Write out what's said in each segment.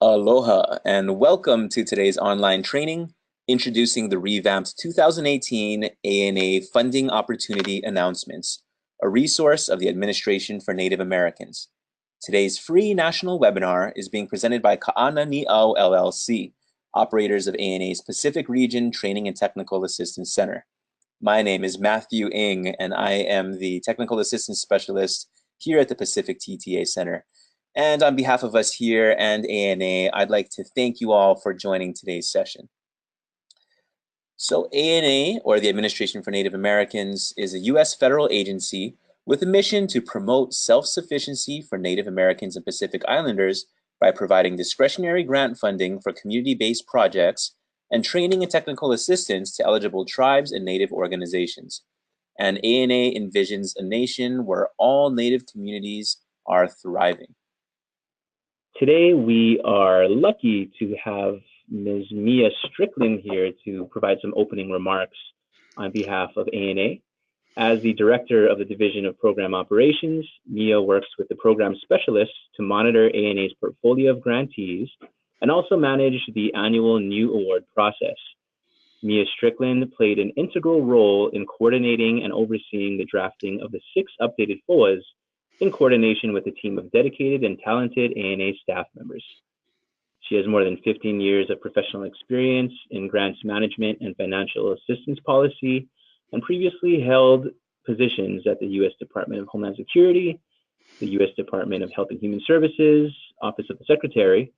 Aloha and welcome to today's online training, introducing the Revamped 2018 ANA Funding Opportunity Announcements, a resource of the Administration for Native Americans. Today's free national webinar is being presented by Ka'ana Ni'au LLC, operators of ANA's Pacific Region Training and Technical Assistance Center. My name is Matthew Ng, and I am the Technical Assistance Specialist here at the Pacific TTA Center. And on behalf of us here and ANA, I'd like to thank you all for joining today's session. So ANA, or the Administration for Native Americans, is a U.S. federal agency with a mission to promote self-sufficiency for Native Americans and Pacific Islanders by providing discretionary grant funding for community-based projects and training and technical assistance to eligible tribes and Native organizations. And ANA envisions a nation where all Native communities are thriving. Today, we are lucky to have Ms. Mia Strickland here to provide some opening remarks on behalf of ANA. As the Director of the Division of Program Operations, Mia works with the program specialists to monitor ANA's portfolio of grantees and also manage the annual new award process. Mia Strickland played an integral role in coordinating and overseeing the drafting of the 6 updated FOAs in coordination with a team of dedicated and talented ANA staff members. She has more than 15 years of professional experience in grants management and financial assistance policy, and previously held positions at the U.S. Department of Homeland Security, the U.S. Department of Health and Human Services, Office of the Secretary,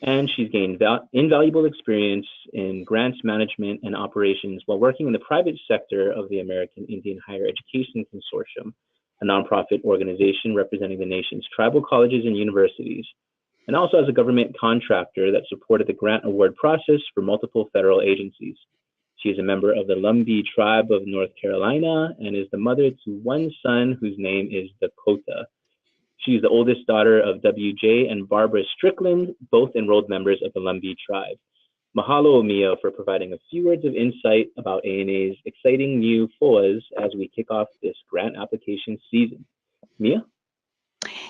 and she's gained invaluable experience in grants management and operations while working in the private sector of the American Indian Higher Education Consortium, a nonprofit organization representing the nation's tribal colleges and universities, and also as a government contractor that supported the grant award process for multiple federal agencies. She is a member of the Lumbee tribe of North Carolina and is the mother to one son whose name is Dakota. She is the oldest daughter of W.J. and Barbara Strickland, both enrolled members of the Lumbee tribe. Mahalo, Mia, for providing a few words of insight about ANA's exciting new FOAs as we kick off this grant application season. Mia?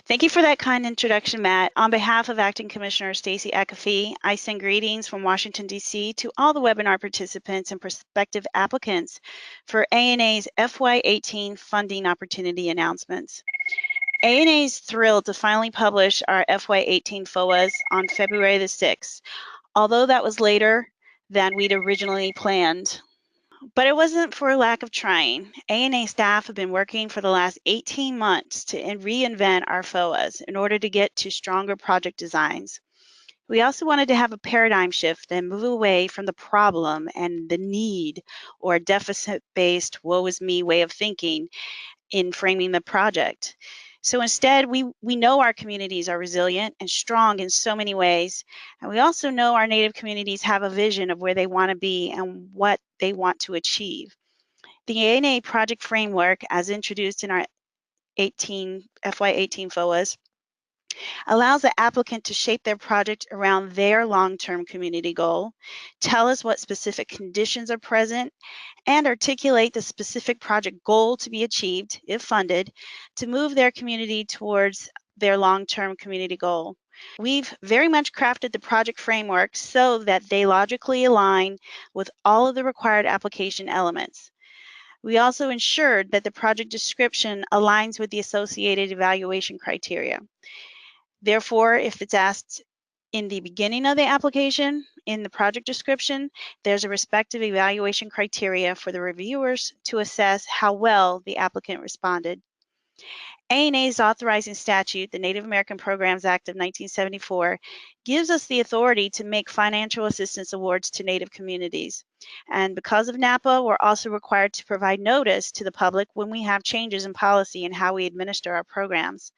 Thank you for that kind introduction, Matt. On behalf of Acting Commissioner Stacey Akafee, I send greetings from Washington, D.C. to all the webinar participants and prospective applicants for ANA's FY18 funding opportunity announcements. ANA is thrilled to finally publish our FY18 FOAs on February the 6th. Although that was later than we'd originally planned. But it wasn't for lack of trying. ANA staff have been working for the last 18 months to reinvent our FOAs in order to get to stronger project designs. We also wanted to have a paradigm shift and move away from the problem and the need or deficit-based woe is me way of thinking in framing the project. So instead, we know our communities are resilient and strong in so many ways, and we also know our Native communities have a vision of where they want to be and what they want to achieve. The ANA project framework, as introduced in our FY18 FOAs, allows the applicant to shape their project around their long-term community goal, tell us what specific conditions are present, and articulate the specific project goal to be achieved, if funded, to move their community towards their long-term community goal. We've very much crafted the project framework so that they logically align with all of the required application elements. We also ensured that the project description aligns with the associated evaluation criteria. Therefore, if it's asked in the beginning of the application, in the project description, there's a respective evaluation criteria for the reviewers to assess how well the applicant responded. ANA's authorizing statute, the Native American Programs Act of 1974, gives us the authority to make financial assistance awards to Native communities. And because of NAPA, we're also required to provide notice to the public when we have changes in policy and how we administer our programs.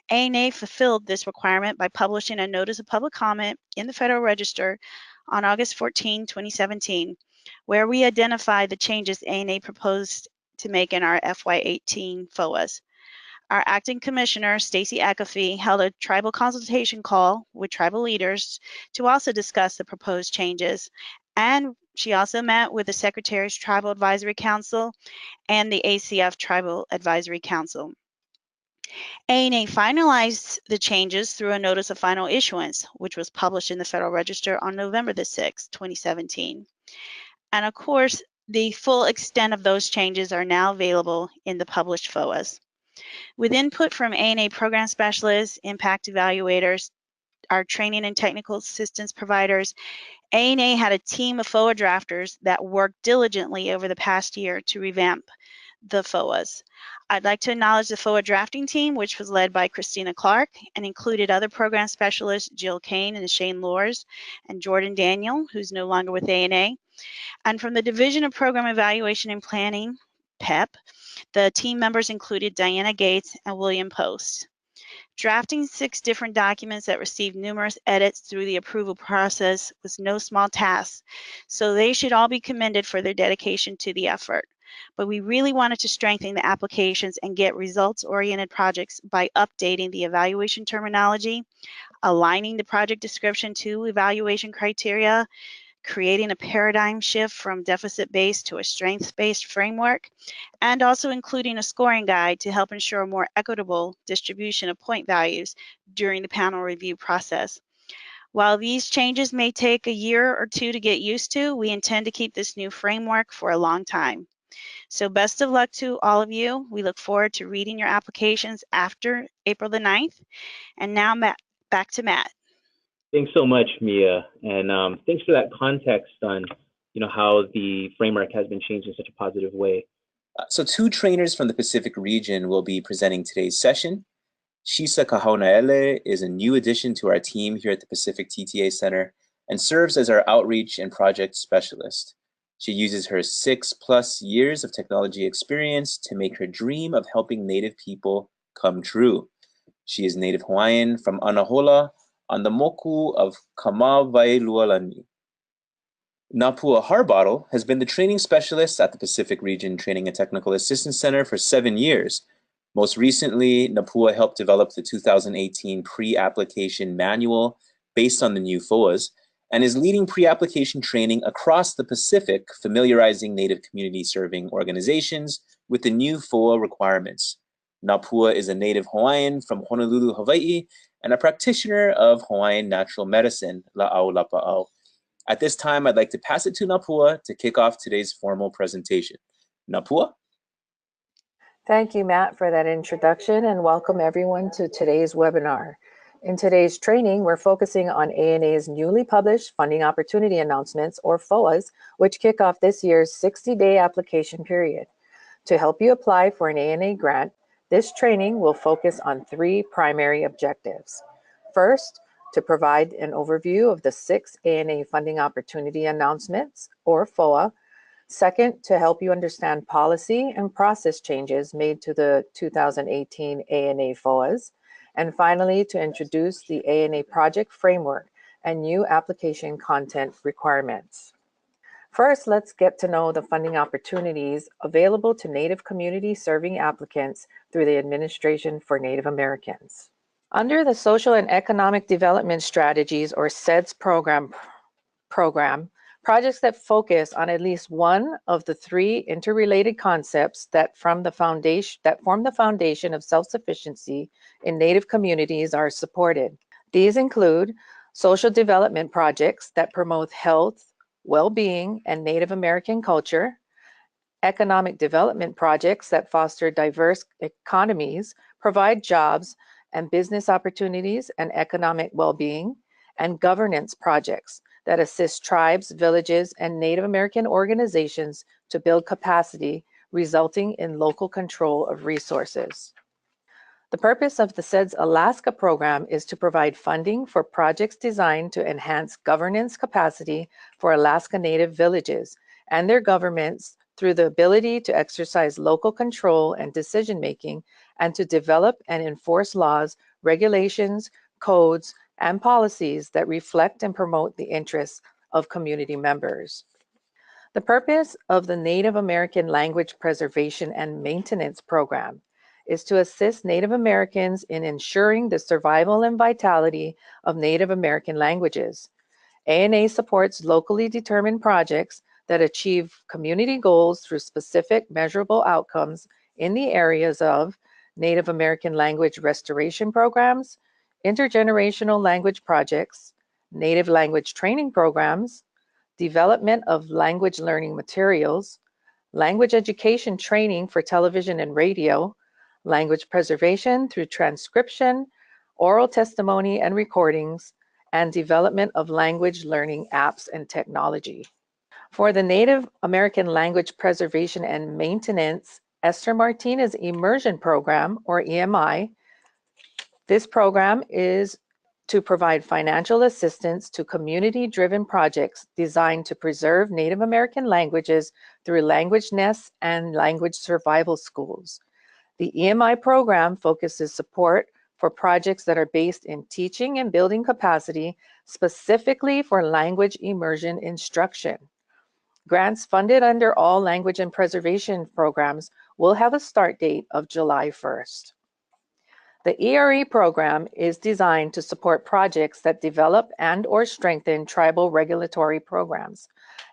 ANA fulfilled this requirement by publishing a notice of public comment in the Federal Register on August 14, 2017, where we identified the changes ANA proposed to make in our FY18 FOAs. Our acting commissioner, Stacey Akafee, held a tribal consultation call with tribal leaders to also discuss the proposed changes, and she also met with the Secretary's Tribal Advisory Council and the ACF Tribal Advisory Council. ANA finalized the changes through a notice of final issuance, which was published in the Federal Register on November the 6th, 2017. And of course, the full extent of those changes are now available in the published FOAs. With input from ANA program specialists, impact evaluators, our training and technical assistance providers, ANA had a team of FOA drafters that worked diligently over the past year to revamp the FOAs. I'd like to acknowledge the FOA drafting team, which was led by Christina Clark and included other program specialists, Jill Kane and Shane Lors, and Jordan Daniel, who's no longer with ANA. And from the Division of Program Evaluation and Planning, PEP, the team members included Diana Gates and William Post. Drafting 6 different documents that received numerous edits through the approval process was no small task, so they should all be commended for their dedication to the effort. But we really wanted to strengthen the applications and get results-oriented projects by updating the evaluation terminology, aligning the project description to evaluation criteria, creating a paradigm shift from deficit-based to a strengths-based framework, and also including a scoring guide to help ensure a more equitable distribution of point values during the panel review process. While these changes may take a year or two to get used to, we intend to keep this new framework for a long time. So best of luck to all of you. We look forward to reading your applications after April the 9th. And now back to Matt. Thanks so much, Mia, and thanks for that context on, how the framework has been changed in such a positive way. So 2 trainers from the Pacific region will be presenting today's session. Shisa Kahaunaele is a new addition to our team here at the Pacific TTA Center and serves as our outreach and project specialist. She uses her 6+ years of technology experience to make her dream of helping Native people come true. She is Native Hawaiian from Anahola on the moku of Kamawailualani. Napua Harbottle has been the training specialist at the Pacific Region Training and Technical Assistance Center for 7 years. Most recently, Napua helped develop the 2018 pre-application manual based on the new FOAs and is leading pre-application training across the Pacific, familiarizing Native community serving organizations with the new FOA requirements. Napua is a Native Hawaiian from Honolulu, Hawaii, and a practitioner of Hawaiian natural medicine, La'au Lapa'au. At this time, I'd like to pass it to Napua to kick off today's formal presentation. Napua? Thank you, Matt, for that introduction, and welcome everyone to today's webinar. In today's training, we're focusing on ANA's newly published funding opportunity announcements, or FOAs, which kick off this year's 60-day application period. To help you apply for an ANA grant, this training will focus on 3 primary objectives. First, to provide an overview of the 6 ANA funding opportunity announcements, or FOA. Second, to help you understand policy and process changes made to the 2018 ANA FOAs. And finally, to introduce the ANA project framework and new application content requirements. First, let's get to know the funding opportunities available to Native community serving applicants through the Administration for Native Americans. Under the Social and Economic Development Strategies, or SEDS program, projects that focus on at least one of the 3 interrelated concepts that form the foundation of self-sufficiency in Native communities are supported. These include social development projects that promote health, well-being, and Native American culture, economic development projects that foster diverse economies, provide jobs and business opportunities and economic well-being, and governance projects that assist tribes, villages, and Native American organizations to build capacity, resulting in local control of resources. The purpose of the SEDS Alaska program is to provide funding for projects designed to enhance governance capacity for Alaska Native villages and their governments through the ability to exercise local control and decision-making, and to develop and enforce laws, regulations, codes, and policies that reflect and promote the interests of community members. The purpose of the Native American Language Preservation and Maintenance Program is to assist Native Americans in ensuring the survival and vitality of Native American languages. ANA supports locally determined projects that achieve community goals through specific measurable outcomes in the areas of Native American language restoration programs, intergenerational language projects, Native language training programs, development of language learning materials, language education training for television and radio, language preservation through transcription, oral testimony and recordings, and development of language learning apps and technology. For the Native American Language Preservation and Maintenance Esther Martinez Immersion Program, or EMI, this program is to provide financial assistance to community-driven projects designed to preserve Native American languages through language nests and language survival schools. The EMI program focuses support for projects that are based in teaching and building capacity, specifically for language immersion instruction. Grants funded under all language and preservation programs will have a start date of July 1st. The ERE program is designed to support projects that develop and/or strengthen tribal regulatory programs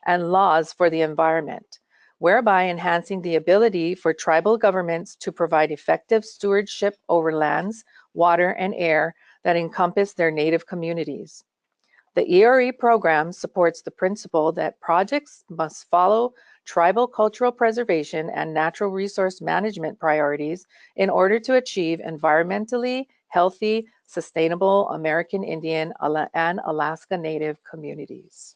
and laws for the environment, whereby enhancing the ability for tribal governments to provide effective stewardship over lands, water, and air that encompass their Native communities. The ERE program supports the principle that projects must follow tribal cultural preservation and natural resource management priorities in order to achieve environmentally healthy, sustainable American Indian and Alaska Native communities.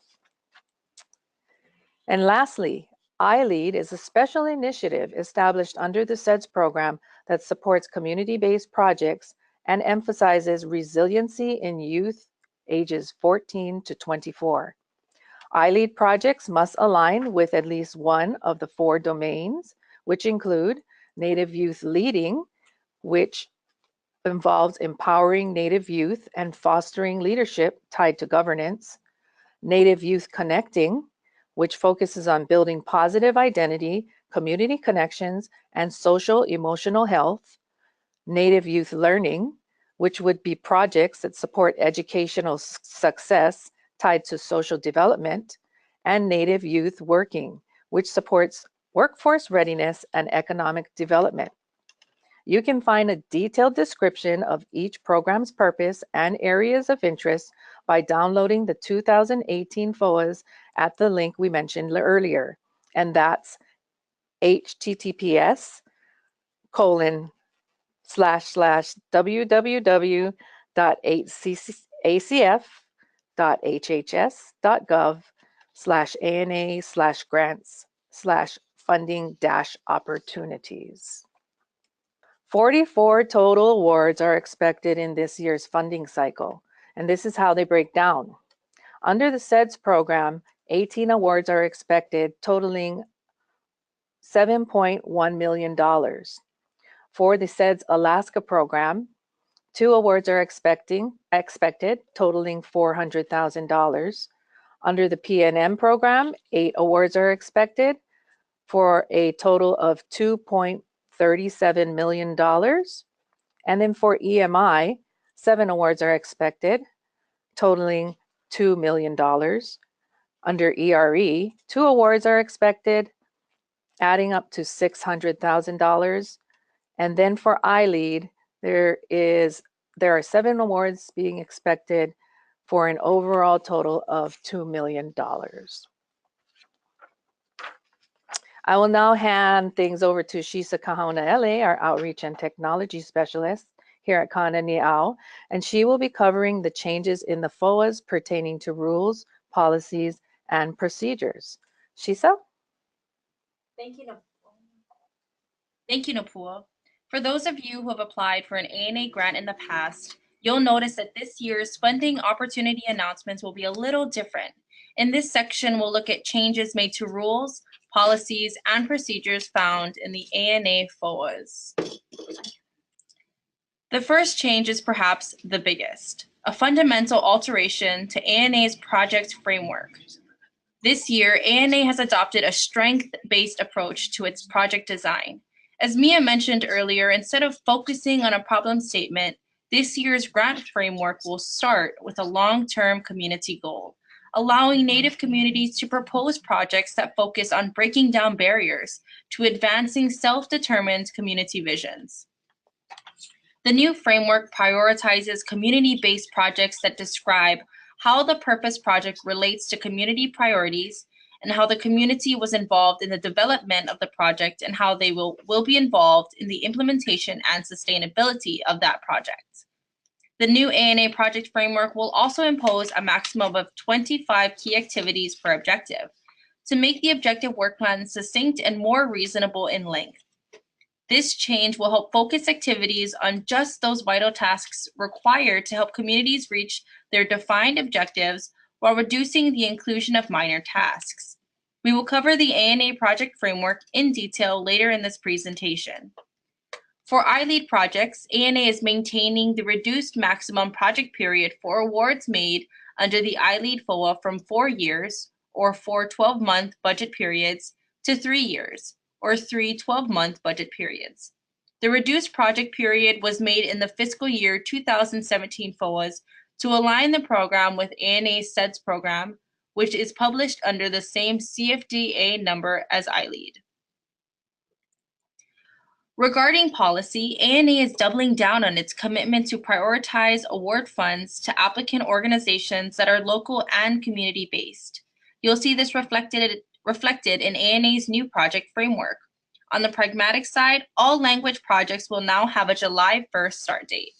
And lastly, iLead is a special initiative established under the SEDS program that supports community-based projects and emphasizes resiliency in youth ages 14 to 24. iLead projects must align with at least one of the 4 domains, which include Native Youth Leading, which involves empowering Native youth and fostering leadership tied to governance, Native Youth Connecting, which focuses on building positive identity, community connections, and social emotional health, Native Youth Learning, which would be projects that support educational success tied to social development, and Native Youth Working, which supports workforce readiness and economic development. You can find a detailed description of each program's purpose and areas of interest by downloading the 2018 FOAs at the link we mentioned earlier, and that's https://www.acf.hhs.gov/ana/grants/funding-opportunities. 44 total awards are expected in this year's funding cycle, and this is how they break down. Under the SEDS program, 18 awards are expected, totaling $7.1 million. For the SEDS Alaska program, 2 awards are expected, totaling $400,000. Under the PNM program, 8 awards are expected for a total of $2.37 million. And then for EMI, 7 awards are expected, totaling $2 million. Under ERE, 2 awards are expected, adding up to $600,000. And then for iLead, there are 7 awards being expected for an overall total of $2 million. I will now hand things over to Shisa Kahonaele, our Outreach and Technology Specialist here at Kana Ni'au, and she will be covering the changes in the FOAs pertaining to rules, policies, and procedures. Shisa? Thank you, Napua. For those of you who have applied for an ANA grant in the past, you'll notice that this year's funding opportunity announcements will be a little different. In this section, we'll look at changes made to rules, policies, and procedures found in the ANA FOAs. The first change is perhaps the biggest, a fundamental alteration to ANA's project framework. This year, ANA has adopted a strength-based approach to its project design. As Mia mentioned earlier, instead of focusing on a problem statement, this year's grant framework will start with a long-term community goal, allowing Native communities to propose projects that focus on breaking down barriers to advancing self-determined community visions. The new framework prioritizes community-based projects that describe how the purpose project relates to community priorities and how the community was involved in the development of the project and how they will be involved in the implementation and sustainability of that project. The new ANA project framework will also impose a maximum of 25 key activities per objective to make the objective work plan succinct and more reasonable in length. This change will help focus activities on just those vital tasks required to help communities reach their defined objectives while reducing the inclusion of minor tasks. We will cover the ANA project framework in detail later in this presentation. For iLead projects, ANA is maintaining the reduced maximum project period for awards made under the iLead FOA from 4 years, or 4 12-month budget periods, to 3 years, or 3 12-month budget periods. The reduced project period was made in the fiscal year 2017 FOAs to align the program with ANA's SEDS program, which is published under the same CFDA number as iLead. Regarding policy, ANA is doubling down on its commitment to prioritize award funds to applicant organizations that are local and community-based. You'll see this reflected in ANA's new project framework. On the pragmatic side, all language projects will now have a July 1st start date.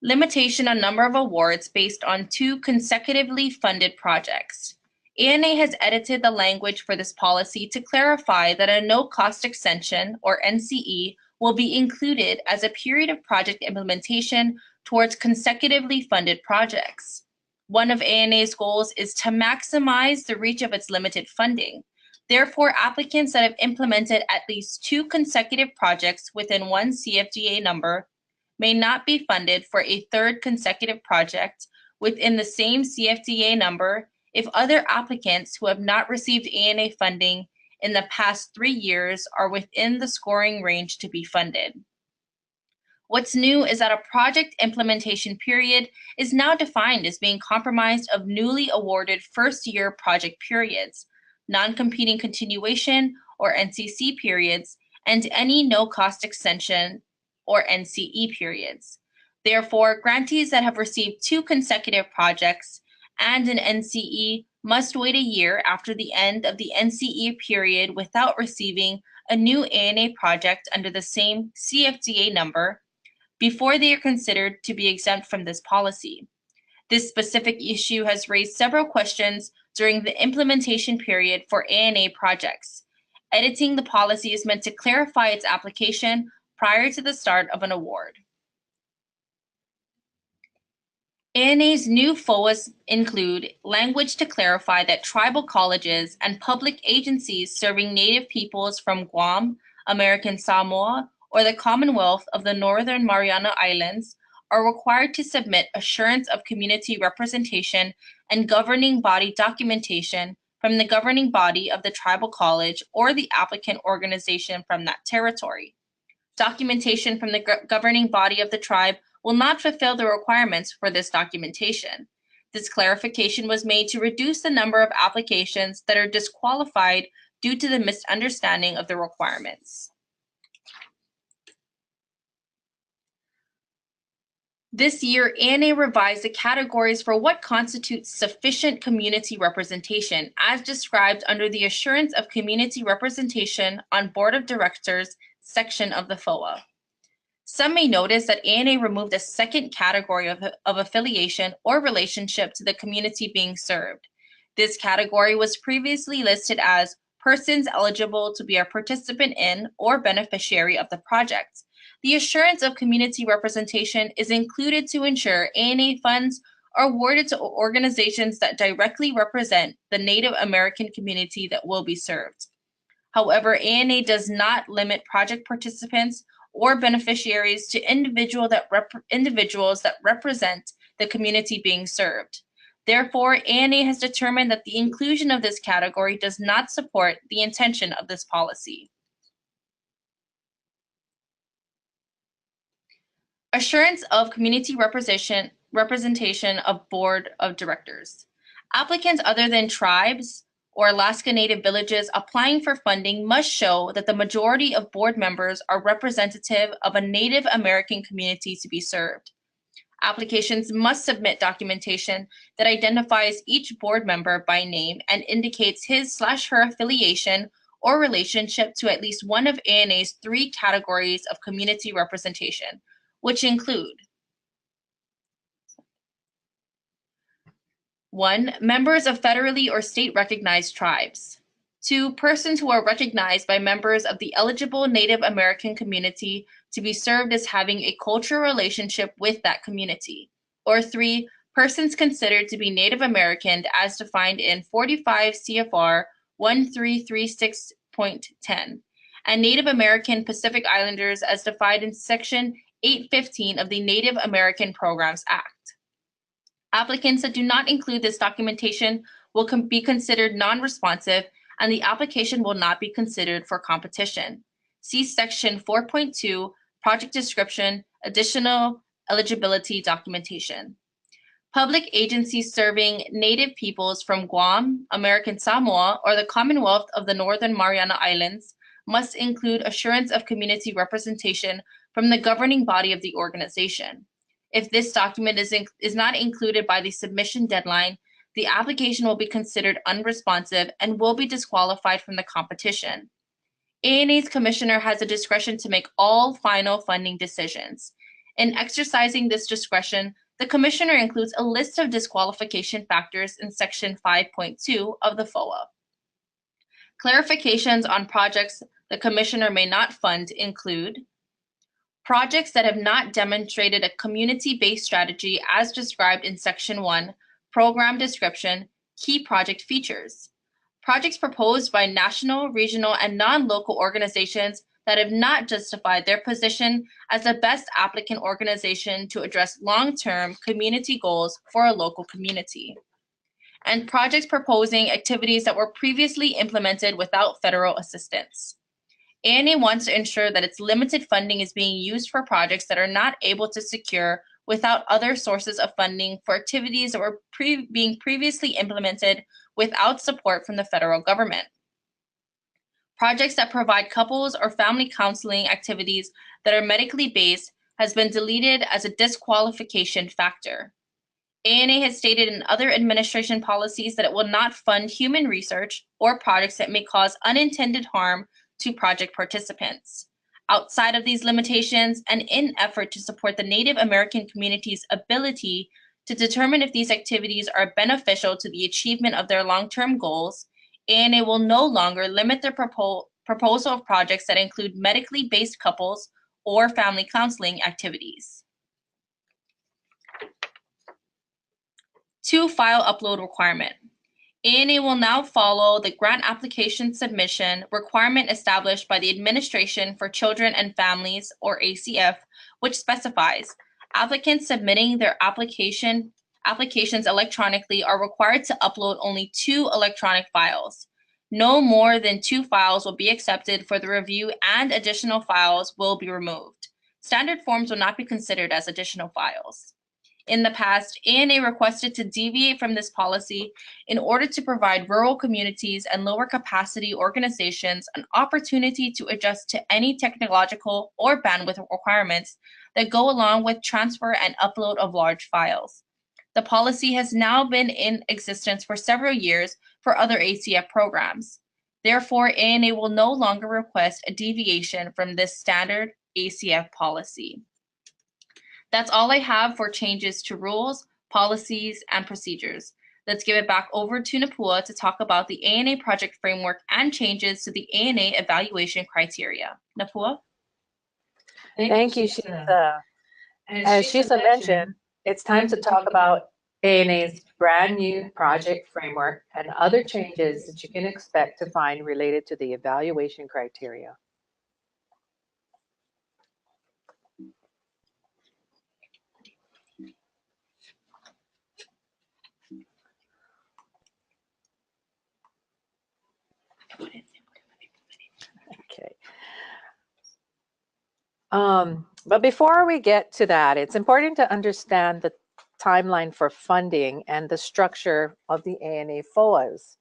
Limitation on number of awards based on 2 consecutively funded projects. ANA has edited the language for this policy to clarify that a no-cost extension, or NCE, will be included as a period of project implementation towards consecutively funded projects. One of ANA's goals is to maximize the reach of its limited funding. Therefore, applicants that have implemented at least 2 consecutive projects within one CFDA number may not be funded for a 3rd consecutive project within the same CFDA number if other applicants who have not received ANA funding in the past 3 years are within the scoring range to be funded. What's new is that a project implementation period is now defined as being comprised of newly awarded first-year project periods, non-competing continuation or NCC periods, and any no-cost extension or NCE periods. Therefore, grantees that have received 2 consecutive projects and an NCE must wait a year after the end of the NCE period without receiving a new ANA project under the same CFDA number before they are considered to be exempt from this policy. This specific issue has raised several questions during the implementation period for ANA projects. Editing the policy is meant to clarify its application prior to the start of an award. ANA's new FOAs include language to clarify that tribal colleges and public agencies serving Native peoples from Guam, American Samoa, or the Commonwealth of the Northern Mariana Islands are required to submit assurance of community representation and governing body documentation from the governing body of the tribal college or the applicant organization from that territory. Documentation from the governing body of the tribe will not fulfill the requirements for this documentation. This clarification was made to reduce the number of applications that are disqualified due to the misunderstanding of the requirements. This year, ANA revised the categories for what constitutes sufficient community representation, as described under the Assurance of Community Representation on Board of Directors section of the FOA. Some may notice that ANA removed a second category of affiliation or relationship to the community being served. This category was previously listed as persons eligible to be a participant in or beneficiary of the project. The assurance of community representation is included to ensure ANA funds are awarded to organizations that directly represent the Native American community that will be served. However, ANA does not limit project participants or beneficiaries to individuals that represent the community being served. Therefore, ANA has determined that the inclusion of this category does not support the intention of this policy. Assurance of community representation of Board of Directors. Applicants other than tribes or Alaska Native villages applying for funding must show that the majority of board members are representative of a Native American community to be served. Applications must submit documentation that identifies each board member by name and indicates his/her affiliation or relationship to at least one of ANA's 3 categories of community representation, which include 1. Members of federally or state recognized tribes. 2. Persons who are recognized by members of the eligible Native American community to be served as having a cultural relationship with that community. Or 3. Persons considered to be Native American as defined in 45 CFR 1336.10 and Native American Pacific Islanders as defined in Section 815 of the Native American Programs Act. Applicants that do not include this documentation will be considered non-responsive, and the application will not be considered for competition. See Section 4.2, Project Description, Additional Eligibility Documentation. Public agencies serving Native peoples from Guam, American Samoa, or the Commonwealth of the Northern Mariana Islands must include assurance of community representation from the governing body of the organization. If this document is not included by the submission deadline, the application will be considered unresponsive and will be disqualified from the competition. ANA's commissioner has the discretion to make all final funding decisions. In exercising this discretion, the commissioner includes a list of disqualification factors in Section 5.2 of the FOA. Clarifications on projects the commissioner may not fund include projects that have not demonstrated a community-based strategy as described in Section 1, Program Description, Key Project Features. Projects proposed by national, regional, and non-local organizations that have not justified their position as the best applicant organization to address long-term community goals for a local community. And projects proposing activities that were previously implemented without federal assistance. ANA wants to ensure that its limited funding is being used for projects that are not able to secure without other sources of funding for activities that were being previously implemented without support from the federal government. Projects that provide couples or family counseling activities that are medically based has been deleted as a disqualification factor. ANA has stated in other administration policies that it will not fund human research or projects that may cause unintended harm to project participants. Outside of these limitations, and in effort to support the Native American community's ability to determine if these activities are beneficial to the achievement of their long-term goals, ANA will no longer limit their proposal of projects that include medically based couples or family counseling activities. 2. File upload requirement. ANA will now follow the grant application submission requirement established by the Administration for Children and Families, or ACF, which specifies applicants submitting their applications electronically are required to upload only 2 electronic files. No more than 2 files will be accepted for the review, and additional files will be removed. Standard forms will not be considered as additional files. In the past, ANA requested to deviate from this policy in order to provide rural communities and lower capacity organizations an opportunity to adjust to any technological or bandwidth requirements that go along with transfer and upload of large files. The policy has now been in existence for several years for other ACF programs. Therefore, ANA will no longer request a deviation from this standard ACF policy. That's all I have for changes to rules, policies, and procedures. Let's give it back over to Napua to talk about the ANA project framework and changes to the ANA evaluation criteria. Napua? Thank you, Shisa. As Shisa mentioned, it's time to talk about ANA's brand new project framework and other changes that you can expect to find related to the evaluation criteria. Okay. But before we get to that, it's important to understand the timeline for funding and the structure of the ANA FOAs.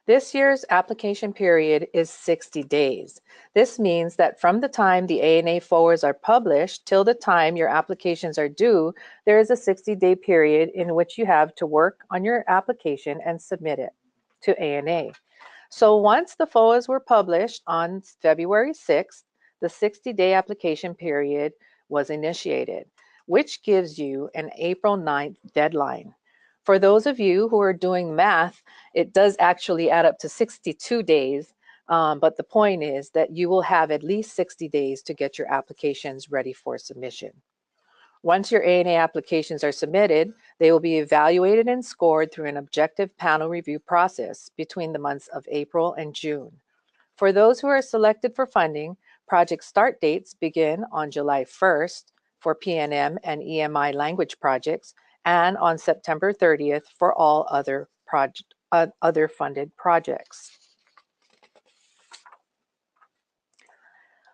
This year's application period is 60 days. This means that from the time the ANA FOAs are published till the time your applications are due, there is a 60-day period in which you have to work on your application and submit it to ANA. So once the FOAs were published on February 6th, the 60-day application period was initiated, which gives you an April 9th deadline. For those of you who are doing math, it does actually add up to 62 days, but the point is that you will have at least 60 days to get your applications ready for submission. Once your ANA applications are submitted, they will be evaluated and scored through an objective panel review process between the months of April and June. For those who are selected for funding, project start dates begin on July 1st for PNM and EMI language projects, and on September 30th for all other funded projects.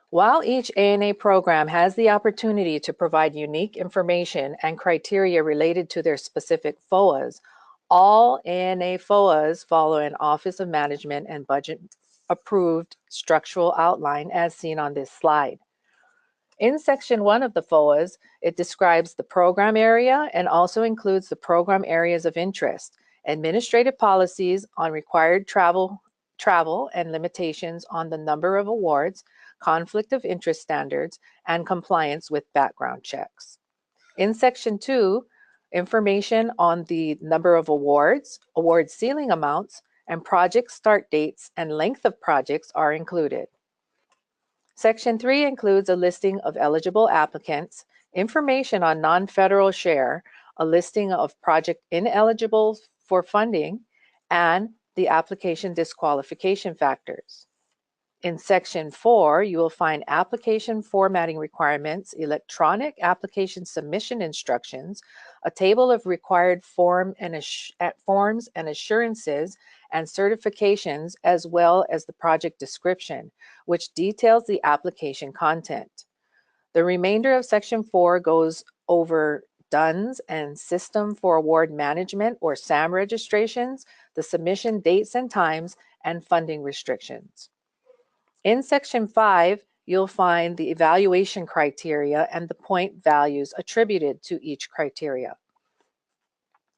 While each ANA program has the opportunity to provide unique information and criteria related to their specific FOAs, all ANA FOAs follow an Office of Management and Budget approved structural outline as seen on this slide. In section 1 of the FOAs, it describes the program area and also includes the program areas of interest, administrative policies on required travel and limitations on the number of awards, conflict of interest standards, and compliance with background checks. In section 2, information on the number of awards, award ceiling amounts, and project start dates and length of projects are included. Section 3 includes a listing of eligible applicants, information on non-federal share, a listing of project ineligible for funding, and the application disqualification factors. In Section 4, you will find application formatting requirements, electronic application submission instructions, a table of required forms and assurances and certifications, as well as the project description, which details the application content. The remainder of Section 4 goes over DUNS and System for Award Management or SAM registrations, the submission dates and times, and funding restrictions. In Section 5, you'll find the evaluation criteria and the point values attributed to each criteria.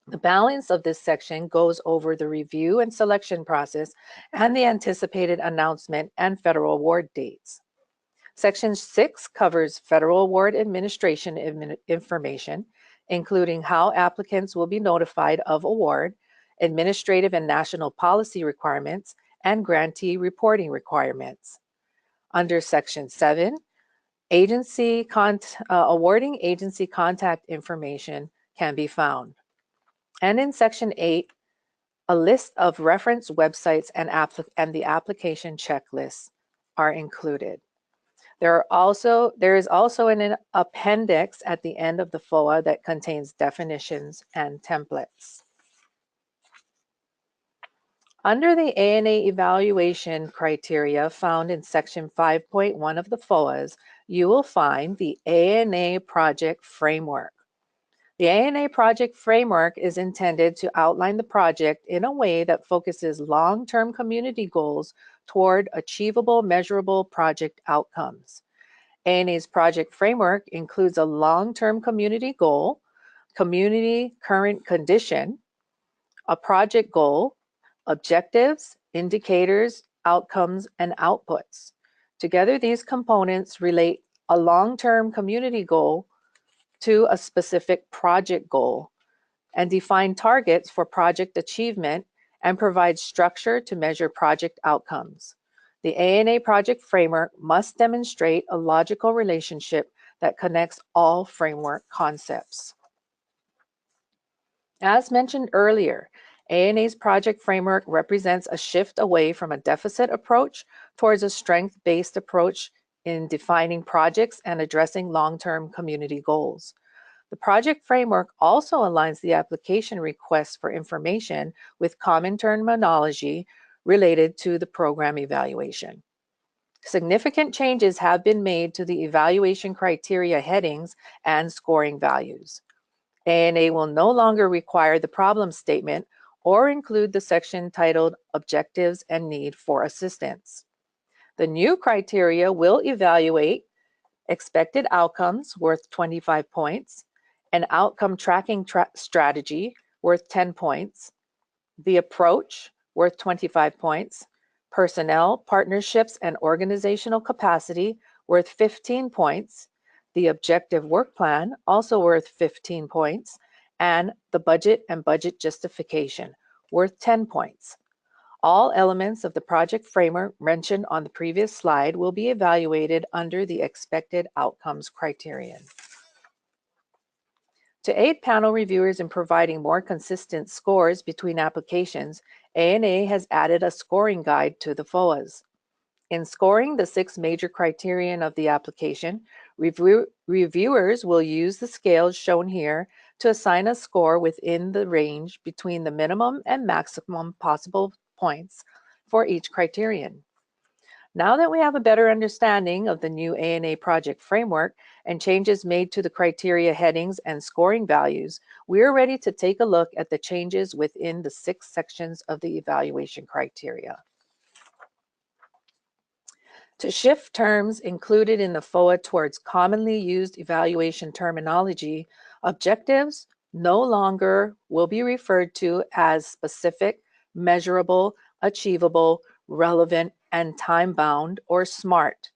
The balance of this section goes over the review and selection process and the anticipated announcement and federal award dates. Section 6 covers federal award administration information, including how applicants will be notified of award, administrative and national policy requirements, and grantee reporting requirements. Under Section 7, awarding agency contact information can be found. And in Section 8, a list of reference websites and the application checklists are included. There is also an appendix at the end of the FOA that contains definitions and templates. Under the ANA evaluation criteria found in Section 5.1 of the FOAs, you will find the ANA project framework. The ANA project framework is intended to outline the project in a way that focuses long-term community goals toward achievable, measurable project outcomes. ANA's project framework includes a long-term community goal, community current condition, a project goal, objectives, indicators, outcomes, and outputs. Together, these components relate a long-term community goal to a specific project goal and define targets for project achievement and provide structure to measure project outcomes. The ANA project framework must demonstrate a logical relationship that connects all framework concepts. As mentioned earlier, ANA's project framework represents a shift away from a deficit approach towards a strength-based approach in defining projects and addressing long-term community goals. The project framework also aligns the application requests for information with common terminology related to the program evaluation. Significant changes have been made to the evaluation criteria headings and scoring values. ANA will no longer require the problem statement or include the section titled Objectives and Need for Assistance. The new criteria will evaluate expected outcomes worth 25 points, an outcome tracking strategy worth 10 points, the approach worth 25 points, personnel, partnerships, and organizational capacity worth 15 points, the objective work plan also worth 15 points, and the budget and budget justification worth 10 points. All elements of the project framework mentioned on the previous slide will be evaluated under the expected outcomes criterion. To aid panel reviewers in providing more consistent scores between applications, ANA has added a scoring guide to the FOAs. In scoring the 6 major criterion of the application, reviewers will use the scales shown here to assign a score within the range between the minimum and maximum possible points for each criterion. Now that we have a better understanding of the new ANA project framework and changes made to the criteria headings and scoring values, we are ready to take a look at the changes within the 6 sections of the evaluation criteria. To shift terms included in the FOA towards commonly used evaluation terminology, objectives no longer will be referred to as specific, measurable, achievable, relevant, and time-bound, or SMART.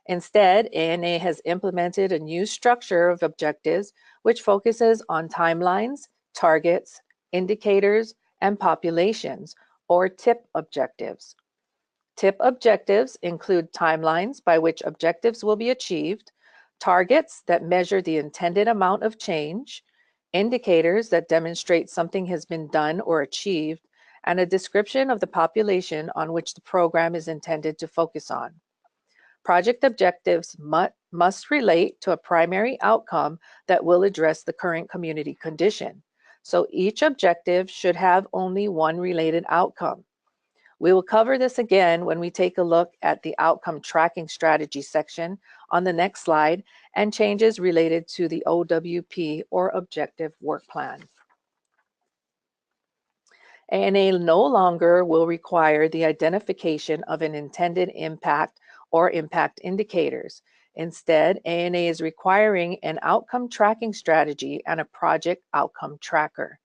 Instead, ANA has implemented a new structure of objectives which focuses on timelines, targets, indicators, and populations, or TIP objectives. TIP objectives include timelines by which objectives will be achieved, targets that measure the intended amount of change, indicators that demonstrate something has been done or achieved, and a description of the population on which the program is intended to focus on. Project objectives must relate to a primary outcome that will address the current community condition. So each objective should have only one related outcome. We will cover this again when we take a look at the outcome tracking strategy section on the next slide and changes related to the OWP or objective work plan. ANA no longer will require the identification of an intended impact or impact indicators. Instead, ANA is requiring an outcome tracking strategy and a project outcome tracker.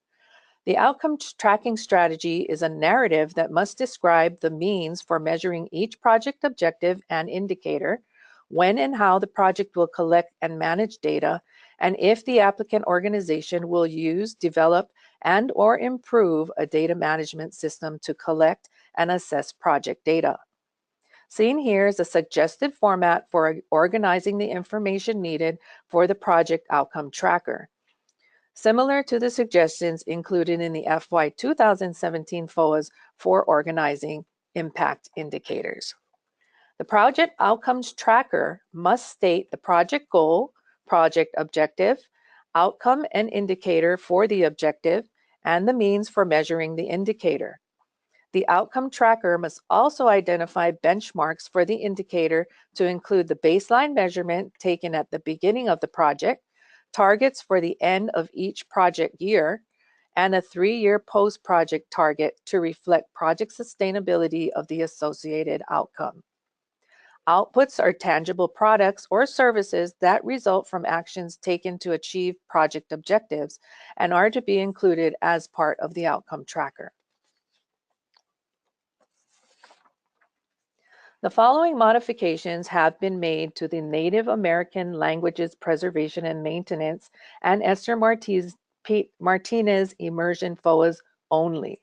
The outcome tracking strategy is a narrative that must describe the means for measuring each project objective and indicator, when and how the project will collect and manage data, and if the applicant organization will use, develop, and or improve a data management system to collect and assess project data. Seen here is a suggested format for organizing the information needed for the project outcome tracker. Similar to the suggestions included in the FY 2017 FOAs for organizing impact indicators. The project outcomes tracker must state the project goal, project objective, outcome and indicator for the objective, and the means for measuring the indicator. The outcome tracker must also identify benchmarks for the indicator to include the baseline measurement taken at the beginning of the project, targets for the end of each project year, and a 3-year post-project target to reflect project sustainability of the associated outcome. Outputs are tangible products or services that result from actions taken to achieve project objectives and are to be included as part of the outcome tracker. The following modifications have been made to the Native American Languages Preservation and Maintenance and Esther Martinez Immersion FOAs only.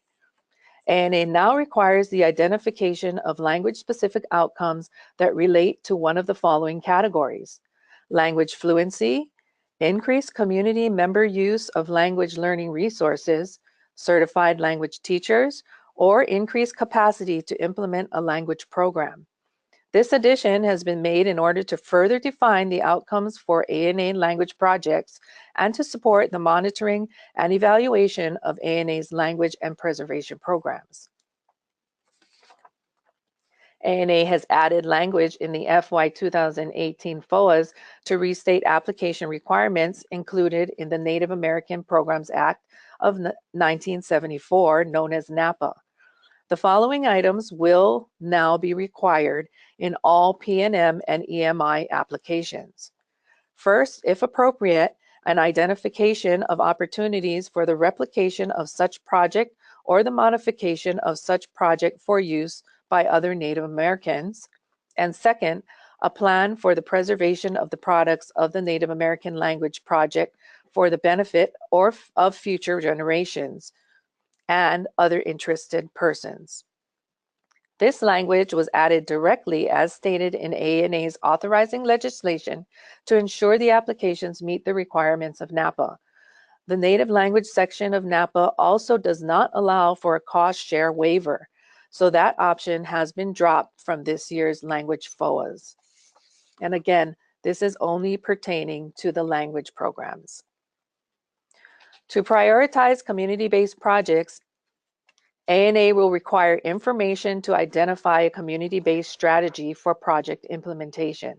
ANA now requires the identification of language-specific outcomes that relate to one of the following categories: language fluency, increased community member use of language learning resources, certified language teachers, or increased capacity to implement a language program. This addition has been made in order to further define the outcomes for ANA language projects and to support the monitoring and evaluation of ANA's language and preservation programs. ANA has added language in the FY 2018 FOAs to restate application requirements included in the Native American Programs Act of 1974, known as NAPA. The following items will now be required in all P&M and EMI applications. First, if appropriate, an identification of opportunities for the replication of such project or the modification of such project for use by other Native Americans. And second, a plan for the preservation of the products of the Native American language project for the benefit of future generations and other interested persons. This language was added directly as stated in ANA's authorizing legislation to ensure the applications meet the requirements of NAPA. The native language section of NAPA also does not allow for a cost share waiver, so that option has been dropped from this year's language FOAs. And again, this is only pertaining to the language programs. To prioritize community-based projects, ANA will require information to identify a community-based strategy for project implementation.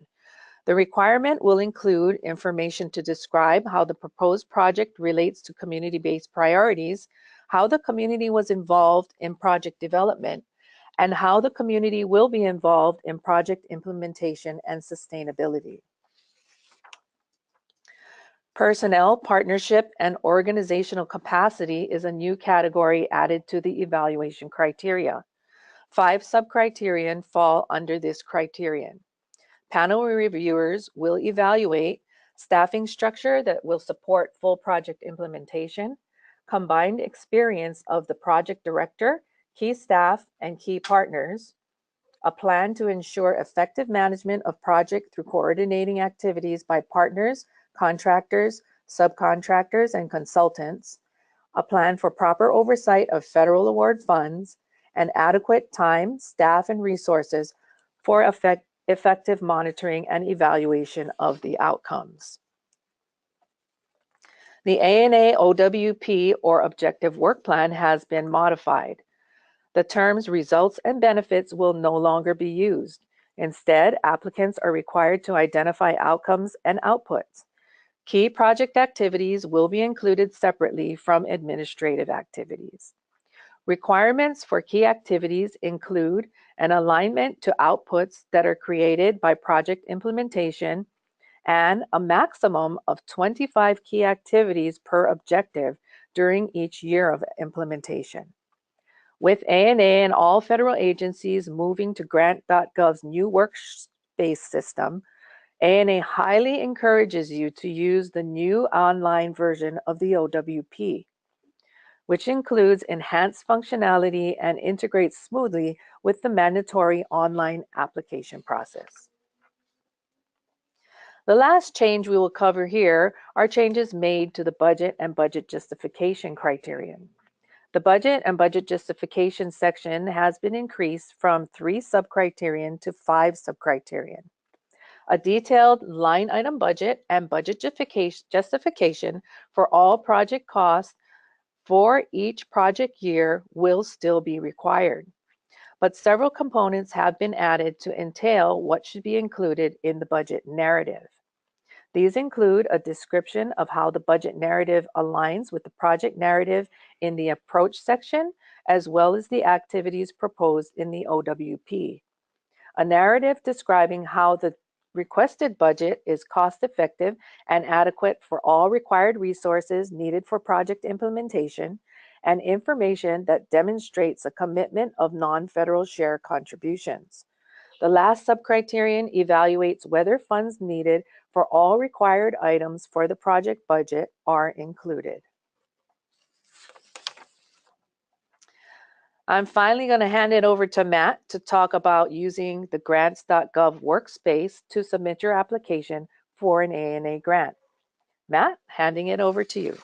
The requirement will include information to describe how the proposed project relates to community-based priorities, how the community was involved in project development, and how the community will be involved in project implementation and sustainability. Personnel, partnership, and organizational capacity is a new category added to the evaluation criteria. 5 sub-criterion fall under this criterion. Panel reviewers will evaluate staffing structure that will support full project implementation, combined experience of the project director, key staff, and key partners, a plan to ensure effective management of project through coordinating activities by partners, contractors, subcontractors, and consultants, a plan for proper oversight of federal award funds, and adequate time, staff, and resources for effective monitoring and evaluation of the outcomes. The ANA OWP, or Objective Work Plan, has been modified. The terms results and benefits will no longer be used. Instead, applicants are required to identify outcomes and outputs. Key project activities will be included separately from administrative activities. Requirements for key activities include an alignment to outputs that are created by project implementation and a maximum of 25 key activities per objective during each year of implementation. With ANA and all federal agencies moving to grant.gov's new workspace system, ANA highly encourages you to use the new online version of the OWP, which includes enhanced functionality and integrates smoothly with the mandatory online application process. The last change we will cover here are changes made to the budget and budget justification criterion. The budget and budget justification section has been increased from 3 sub-criterion to 5 sub-criterion. A detailed line item budget and budget justification for all project costs for each project year will still be required, but several components have been added to entail what should be included in the budget narrative. These include a description of how the budget narrative aligns with the project narrative in the approach section, as well as the activities proposed in the OWP. A narrative describing how the requested budget is cost-effective and adequate for all required resources needed for project implementation, and information that demonstrates a commitment of non-federal share contributions. The last sub-criterion evaluates whether funds needed for all required items for the project budget are included. I'm finally going to hand it over to Matt to talk about using the grants.gov workspace to submit your application for an ANA grant. Matt, handing it over to you.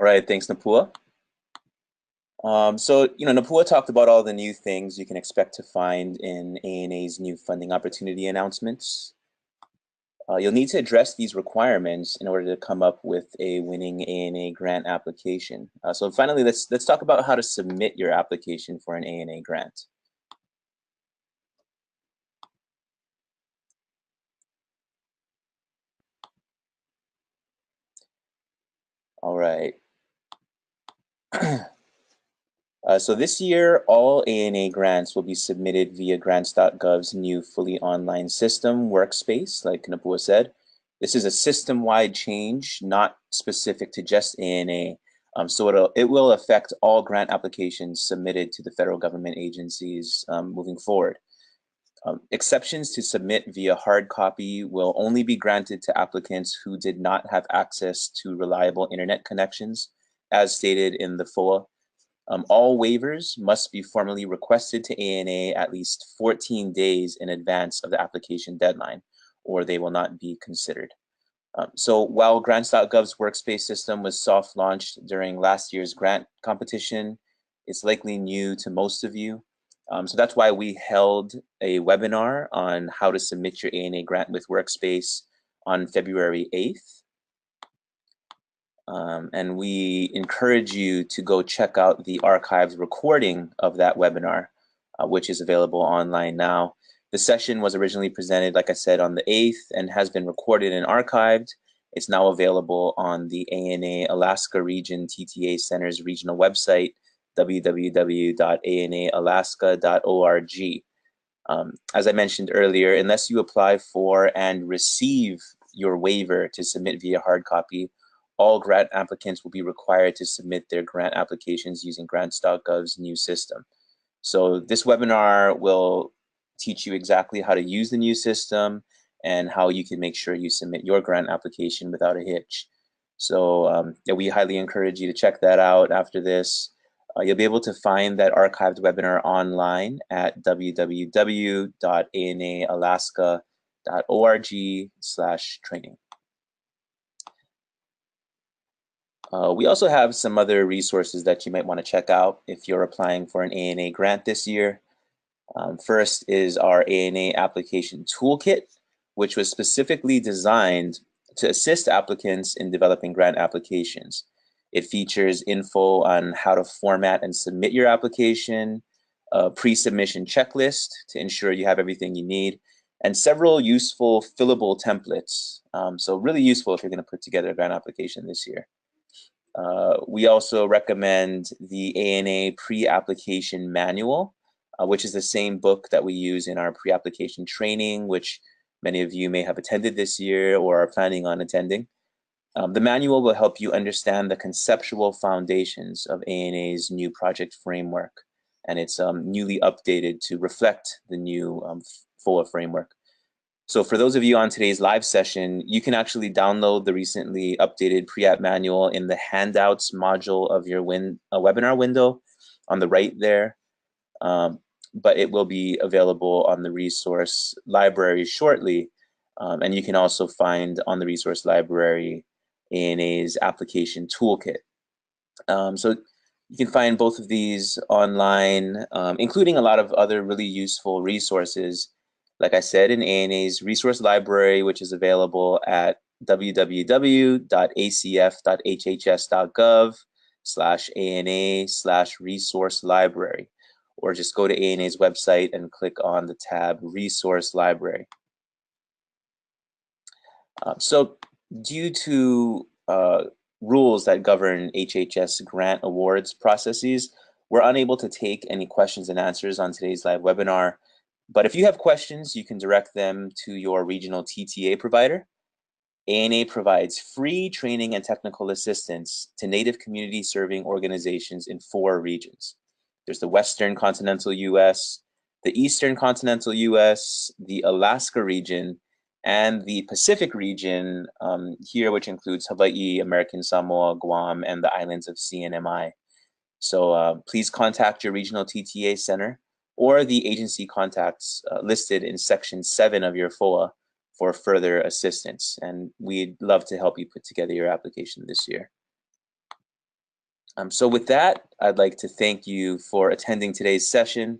All right, thanks, Napua. Napua talked about all the new things you can expect to find in ANA's new funding opportunity announcements. You'll need to address these requirements in order to come up with a winning ANA grant application. So finally, let's talk about how to submit your application for an ANA grant. All right. So this year, all ANA grants will be submitted via grants.gov's new fully online system workspace, like Napua said. This is a system-wide change, not specific to just ANA. So it will affect all grant applications submitted to the federal government agencies moving forward. Exceptions to submit via hard copy will only be granted to applicants who did not have access to reliable internet connections, as stated in the FOA. All waivers must be formally requested to ANA at least 14 days in advance of the application deadline, or they will not be considered. So while grants.gov's workspace system was soft launched during last year's grant competition, it's likely new to most of you. So that's why we held a webinar on how to submit your ANA grant with Workspace on February 8th. And we encourage you to go check out the archived recording of that webinar, which is available online now. The session was originally presented, like I said, on the 8th and has been recorded and archived. It's now available on the ANA Alaska Region TTA Center's regional website, www.anaalaska.org. As I mentioned earlier, unless you apply for and receive your waiver to submit via hard copy, all grant applicants will be required to submit their grant applications using grants.gov's new system. So this webinar will teach you exactly how to use the new system and how you can make sure you submit your grant application without a hitch. So yeah, we highly encourage you to check that out after this. You'll be able to find that archived webinar online at www.anaalaska.org/training. We also have some other resources that you might want to check out if you're applying for an ANA grant this year. First is our ANA application toolkit, which was specifically designed to assist applicants in developing grant applications. It features info on how to format and submit your application, a pre-submission checklist to ensure you have everything you need, and several useful fillable templates. So really useful if you're going to put together a grant application this year. We also recommend the ANA pre-application manual, which is the same book that we use in our pre-application training, which many of you may have attended this year or are planning on attending. The manual will help you understand the conceptual foundations of ANA's new project framework, and it's newly updated to reflect the new FOA framework. So for those of you on today's live session, you can actually download the recently updated pre-app manual in the handouts module of your webinar window on the right there. But it will be available on the resource library shortly. And you can also find on the resource library ANA's application toolkit. So you can find both of these online, including a lot of other really useful resources. Like I said, in ANA's resource library, which is available at www.acf.hhs.gov/ANA/resource library, or just go to ANA's website and click on the tab Resource Library. So due to rules that govern HHS grant awards processes, we're unable to take any questions and answers on today's live webinar. But if you have questions, you can direct them to your regional TTA provider. ANA provides free training and technical assistance to Native community serving organizations in 4 regions. There's the Western Continental US, the Eastern Continental US, the Alaska region, and the Pacific region here, which includes Hawaii, American Samoa, Guam, and the islands of CNMI. So please contact your regional TTA center or the agency contacts listed in Section 7 of your FOA for further assistance. And we'd love to help you put together your application this year. So with that, I'd like to thank you for attending today's session.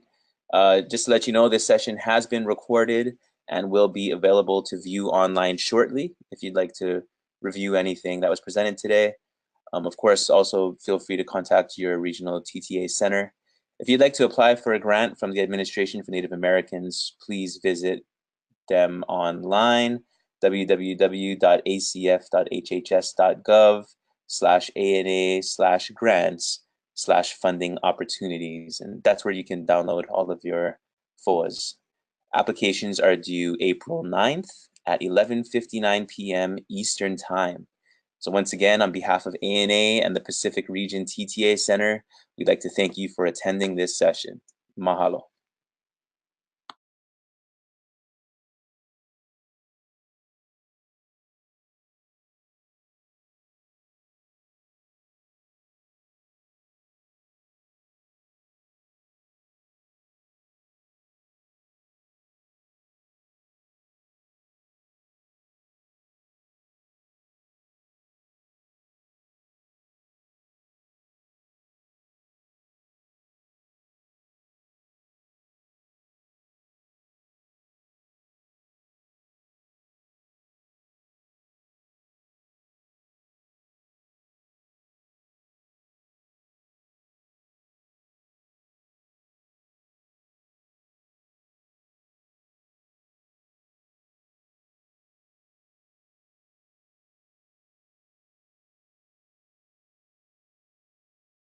Just to let you know, this session has been recorded and will be available to view online shortly if you'd like to review anything that was presented today. Of course, also feel free to contact your regional TTA center. If you'd like to apply for a grant from the Administration for Native Americans, please visit them online, www.acf.hhs.gov ANA/grants/funding opportunities. And that's where you can download all of your FOAs. Applications are due April 9th at 11:59 p.m. Eastern Time. So once again, on behalf of ANA and the Pacific Region TTA Center, we'd like to thank you for attending this session. Mahalo.